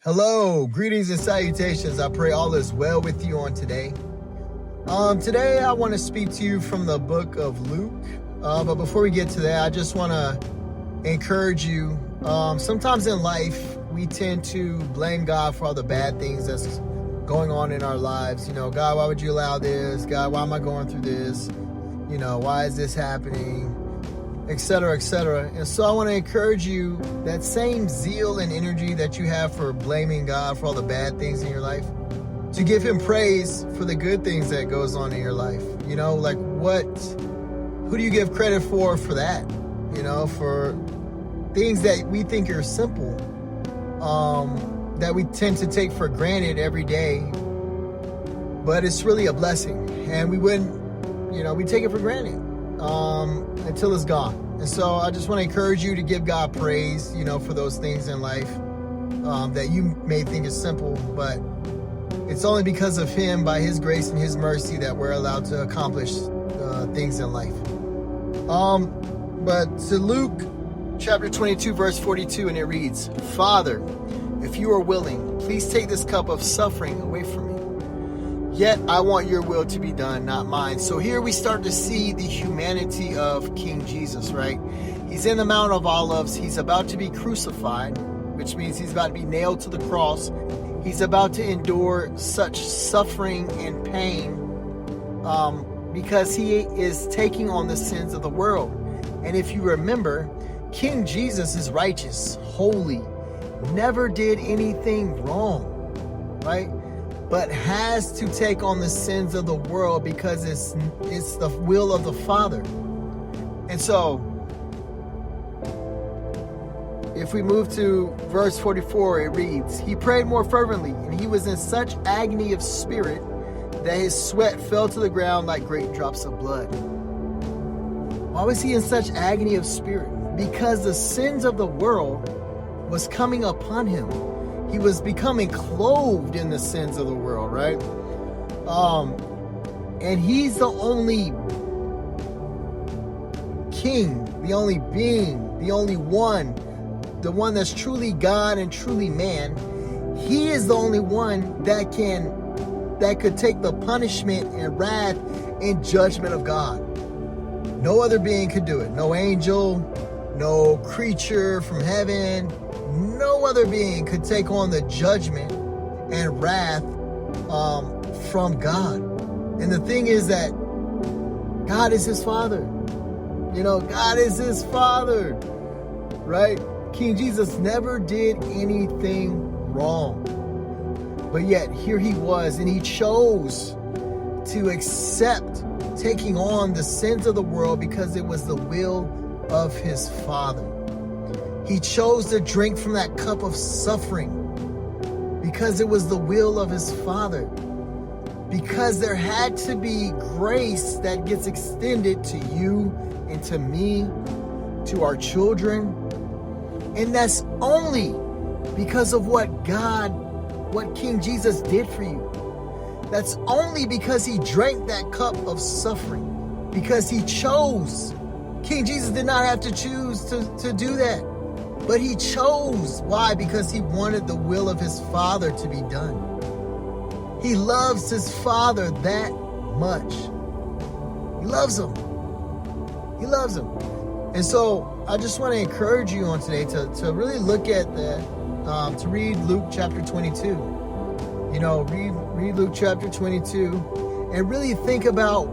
Hello, greetings and salutations. I pray all is well with you on today. Today I want to speak to you from the book of Luke. But before we get to that, I just want to encourage you. Sometimes in life, we tend to blame God for all the bad things that's going on in our lives. God, why would you allow this? God, why am I going through this? Why is this happening? Etc., etc. And so I want to encourage you, that same zeal and energy that you have for blaming God for all the bad things in your life, to give him praise for the good things that goes on in your life. Who do you give credit for that? For things that we think are simple, that we tend to take for granted every day, but it's really a blessing, and we take it for granted until it's gone. And so I just want to encourage you to give God praise, for those things in life that you may think is simple, but it's only because of him, by his grace and his mercy, that we're allowed to accomplish things in life. But to Luke chapter 22, verse 42, and it reads, "Father, if you are willing, please take this cup of suffering away from me. Yet I want your will to be done, not mine." So here we start to see the humanity of King Jesus, right? He's in the Mount of Olives. He's about to be crucified, which means he's about to be nailed to the cross. He's about to endure such suffering and pain because he is taking on the sins of the world. And if you remember, King Jesus is righteous, holy, never did anything wrong, right? But has to take on the sins of the world because it's the will of the Father. And so, if we move to verse 44, it reads, "He prayed more fervently, and he was in such agony of spirit that his sweat fell to the ground like great drops of blood." Why was he in such agony of spirit? Because the sins of the world was coming upon him. He was becoming clothed in the sins of the world, right? And he's the only king, the only being, the only one, the one that's truly God and truly man. He is the only one that could take the punishment and wrath and judgment of God. No other being could do it. No angel, no creature from heaven, no other being could take on the judgment and wrath from God. And the thing is that God is his Father. God is his Father, right? King Jesus never did anything wrong. But yet here he was, and he chose to accept taking on the sins of the world because it was the will of his Father. He chose to drink from that cup of suffering because it was the will of his Father. Because there had to be grace that gets extended to you and to me, to our children. And that's only because of what King Jesus did for you. That's only because he drank that cup of suffering. Because he chose. King Jesus did not have to choose to do that. But he chose. Why? Because he wanted the will of his Father to be done. He loves his Father that much. He loves him. He loves him. And so I just want to encourage you on today to really look at that, to read Luke chapter 22. Read Luke chapter 22 and really think about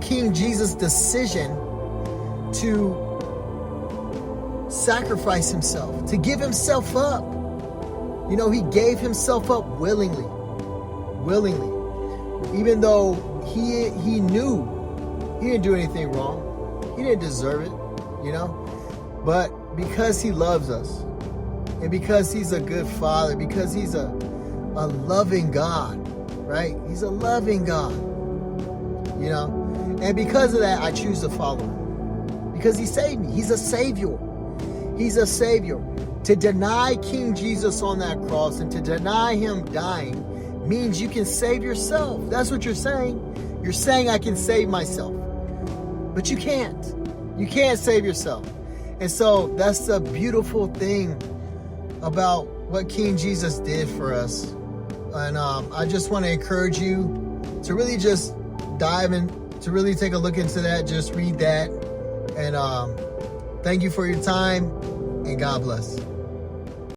King Jesus' decision to sacrifice himself, to give himself up. He gave himself up willingly, even though he knew he didn't do anything wrong. He didn't deserve it, but because he loves us, and because he's a good Father, because he's a loving God, right? He's a loving God, and because of that, I choose to follow him, because he saved me. He's a Savior. He's a Savior. To deny King Jesus on that cross and to deny him dying means you can save yourself. That's what you're saying. You're saying I can save myself. But you can't. You can't save yourself. And so that's the beautiful thing about what King Jesus did for us. And I just want to encourage you to really just dive in, to really take a look into that. Just read that. And thank you for your time, and God bless.